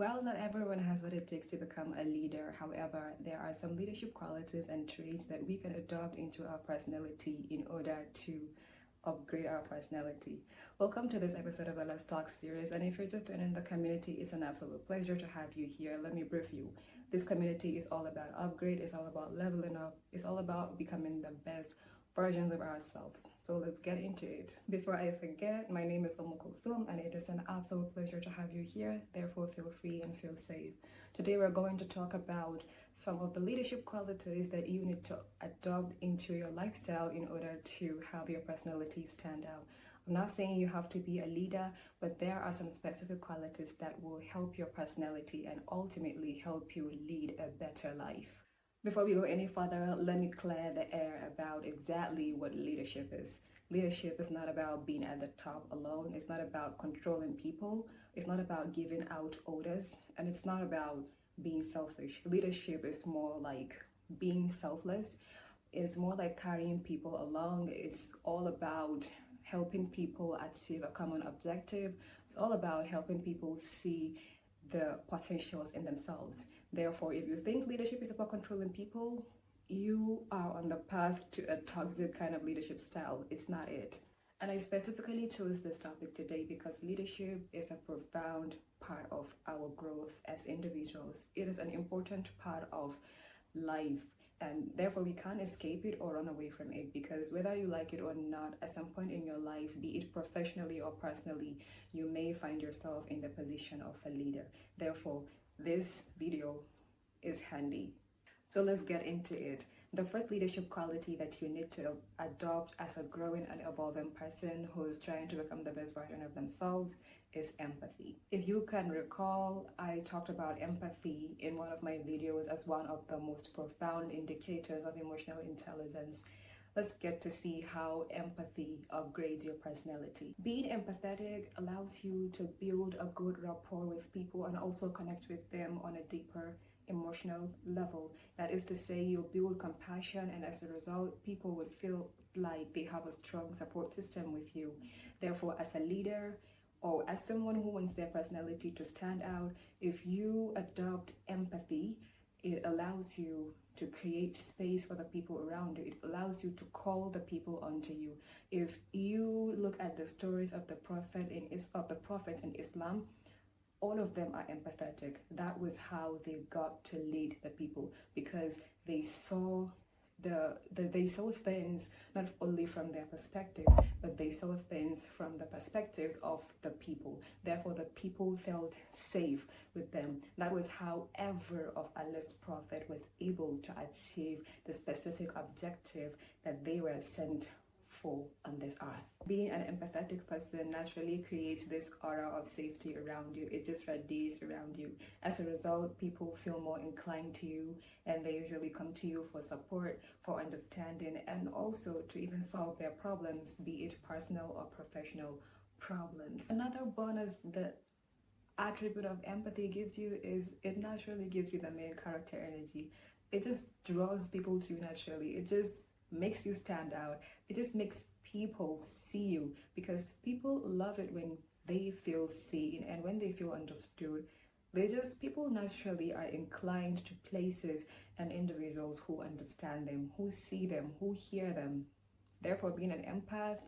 Well, not everyone has what it takes to become a leader. However, there are some leadership qualities and traits that we can adopt into our personality in order to upgrade our personality. Welcome to this episode of the Let's Talk series. And if you're just joining the community, it's an absolute pleasure to have you here. Let me brief you. This community is all about upgrade, it's all about leveling up, it's all about becoming the best versions of ourselves. So let's get into it. Before I forget, my name is letsalkwithummkhulthum and it is an absolute pleasure to have you here. Therefore, feel free and feel safe. Today we're going to talk about some of the leadership qualities that you need to adopt into your lifestyle in order to have your personality stand out. I'm not saying you have to be a leader, but there are some specific qualities that will help your personality and ultimately help you lead a better life. Before we go any further, let me clear the air about exactly what leadership is. Leadership is not about being at the top alone. It's not about controlling people. It's not about giving out orders. And it's not about being selfish. Leadership is more like being selfless. It's more like carrying people along. It's all about helping people achieve a common objective. It's all about helping people see the potentials in themselves. Therefore, if you think leadership is about controlling people, you are on the path to a toxic kind of leadership style. It's not it. And I specifically chose this topic today because leadership is a profound part of our growth as individuals. It is an important part of life, and therefore we can't escape it or run away from it, because whether you like it or not, at some point in your life, be it professionally or personally, you may find yourself in the position of a leader. Therefore, this video is handy. So let's get into it. The first leadership quality that you need to adopt as a growing and evolving person who's trying to become the best version of themselves is empathy. If you can recall, I talked about empathy in one of my videos as one of the most profound indicators of emotional intelligence. Let's get to see how empathy upgrades your personality. Being empathetic allows you to build a good rapport with people and also connect with them on a deeper emotional level. That is to say, you build compassion, and as a result, people would feel like they have a strong support system with you. Therefore, as a leader or as someone who wants their personality to stand out, if you adopt empathy, it allows you to create space for the people around you. It allows you to call the people onto you. If you look at the stories of the prophets in Islam, all of them are empathetic. That was how they got to lead the people, because they saw they saw things not only from their perspectives, but they saw things from the perspectives of the people. Therefore, the people felt safe with them. That was how every of Allah's prophet was able to achieve the specific objective that they were sent for on this earth. Being an empathetic person naturally creates this aura of safety around you. It just radiates around you. As a result, people feel more inclined to you, and they usually come to you for support, for understanding, and also to even solve their problems, be it personal or professional problems. Another bonus that attribute of empathy gives you is it naturally gives you the main character energy. It just draws people to you naturally. It just makes you stand out. It just makes people see you, because people love it when they feel seen and when they feel understood. People naturally are inclined to places and individuals who understand them, who see them, who hear them. Therefore, being an empath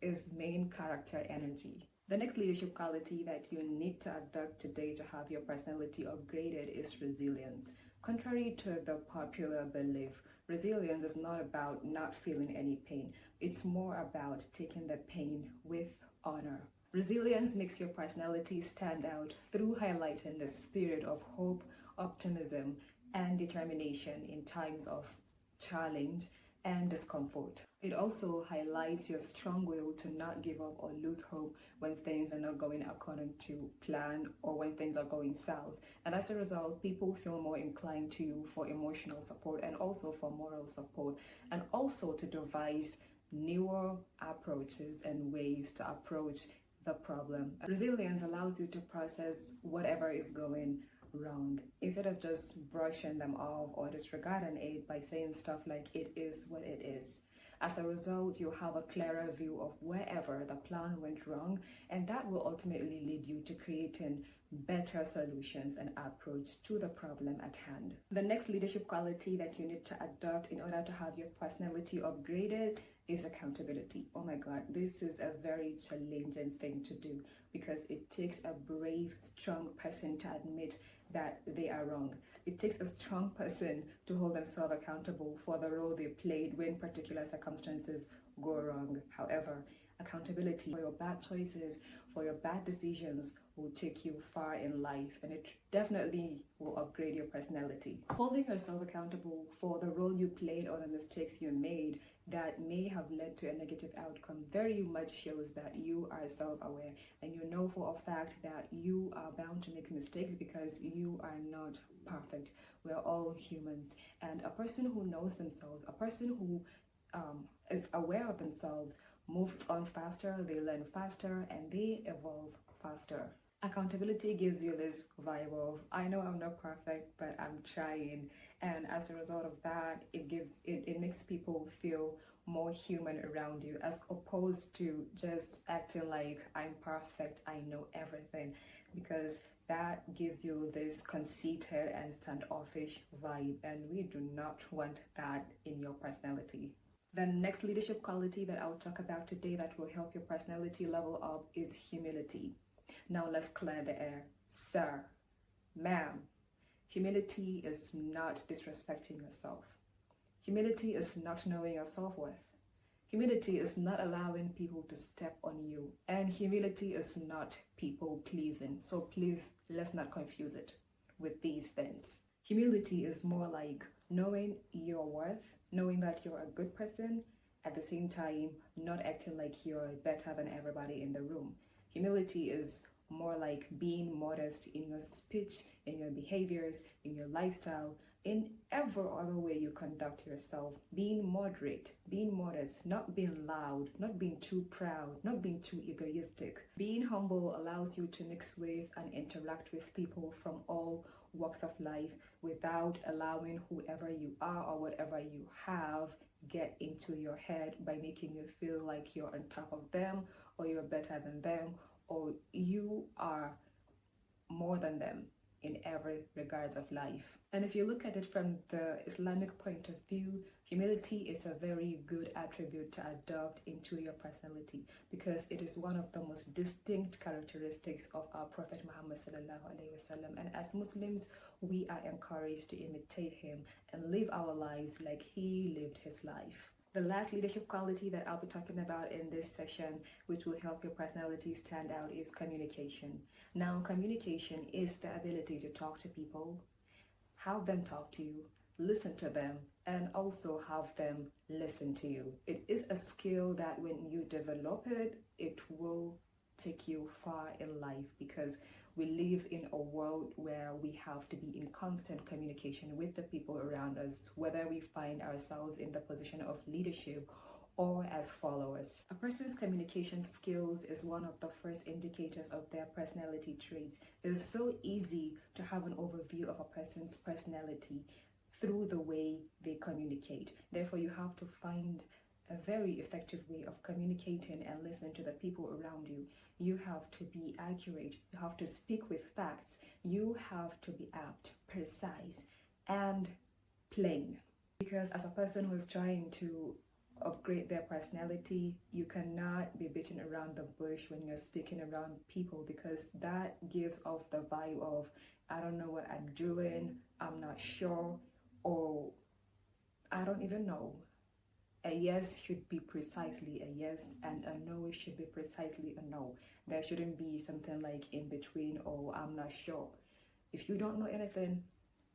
is main character energy. The next leadership quality that you need to adopt today to have your personality upgraded is resilience. Contrary to the popular belief, resilience is not about not feeling any pain. It's more about taking the pain with honor. Resilience makes your personality stand out through highlighting the spirit of hope, optimism, and determination in times of challenge and discomfort. It also highlights your strong will to not give up or lose hope when things are not going according to plan or when things are going south. And as a result, people feel more inclined to you for emotional support and also for moral support, and also to devise newer approaches and ways to approach the problem. Resilience allows you to process whatever is going wrong instead of just brushing them off or disregarding it by saying stuff like it is what it is. As a result, you have a clearer view of wherever the plan went wrong, and that will ultimately lead you to creating better solutions and approach to the problem at hand. The next leadership quality that you need to adopt in order to have your personality upgraded is accountability. Oh my God, this is a very challenging thing to do because it takes a brave, strong person to admit that they are wrong. It takes a strong person to hold themselves accountable for the role they played when particular circumstances go wrong. However, accountability for your bad choices, for your bad decisions will take you far in life, and it definitely will upgrade your personality. Holding yourself accountable for the role you played or the mistakes you made that may have led to a negative outcome very much shows that you are self-aware and you know for a fact that you are bound to make mistakes because you are not perfect. We're all humans, and a person who knows themselves, a person who is aware of themselves, move on faster, they learn faster, and they evolve faster. Accountability gives you this vibe of, I know I'm not perfect, but I'm trying. And as a result of that, it makes people feel more human around you, as opposed to just acting like I'm perfect, I know everything, because that gives you this conceited and standoffish vibe, and we do not want that in your personality. The next leadership quality that I'll talk about today that will help your personality level up is humility. Now let's clear the air. Sir, ma'am, humility is not disrespecting yourself. Humility is not knowing your self-worth. Humility is not allowing people to step on you. And humility is not people pleasing. So please, let's not confuse it with these things. Humility is more like knowing your worth, knowing that you're a good person, at the same time not acting like you're better than everybody in the room. Humility is more like being modest in your speech, in your behaviors, in your lifestyle, in every other way you conduct yourself. Being moderate, being modest, not being loud, not being too proud, not being too egoistic. Being humble allows you to mix with and interact with people from all walks of life without allowing whoever you are or whatever you have get into your head by making you feel like you're on top of them, or you're better than them, or you are more than them in every regards of life. And if you look at it from the Islamic point of view, humility is a very good attribute to adopt into your personality because it is one of the most distinct characteristics of our Prophet Muhammad sallallahu alaihi wasallam. And as Muslims, we are encouraged to imitate him and live our lives like he lived his life. The last leadership quality that I'll be talking about in this session, which will help your personality stand out, is communication. Now, communication is the ability to talk to people, have them talk to you, listen to them, and also have them listen to you. It is a skill that when you develop it, it will take you far in life because we live in a world where we have to be in constant communication with the people around us, whether we find ourselves in the position of leadership or as followers. A person's communication skills is one of the first indicators of their personality traits. It's so easy to have an overview of a person's personality through the way they communicate. Therefore, you have to find a very effective way of communicating and listening to the people around you. You have to be accurate, you have to speak with facts, you have to be apt, precise, and plain. Because as a person who is trying to upgrade their personality, you cannot be beating around the bush when you're speaking around people, because that gives off the vibe of, I don't know what I'm doing, I'm not sure, or I don't even know. A yes should be precisely a yes, and a no should be precisely a no. There shouldn't be something like in between, or I'm not sure. If you don't know anything,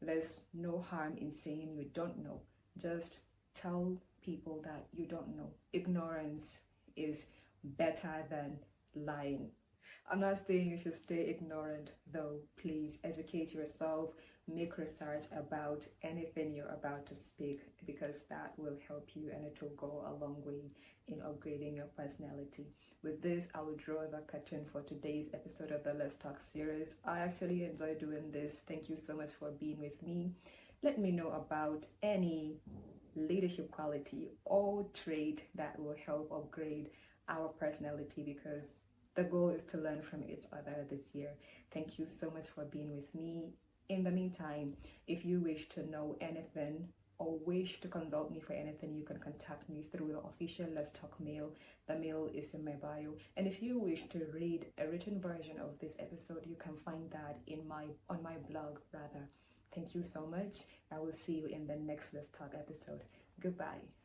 there's no harm in saying you don't know. Just tell people that you don't know. Ignorance is better than lying. I'm not saying you should stay ignorant though. Please educate yourself, make research about anything you're about to speak, because that will help you and it will go a long way in upgrading your personality. With this, I will draw the curtain for today's episode of the Let's Talk series. I actually enjoy doing this. Thank you so much for being with me. Let me know about any leadership quality or trait that will help upgrade our personality, because The goal is to learn from each other this year. Thank you so much for being with me. In the meantime, if you wish to know anything or wish to consult me for anything, you can contact me through the official Let's Talk mail. The mail is in my bio. And if you wish to read a written version of this episode, you can find that on my blog rather. Thank you so much. I will see you in the next Let's Talk episode. Goodbye.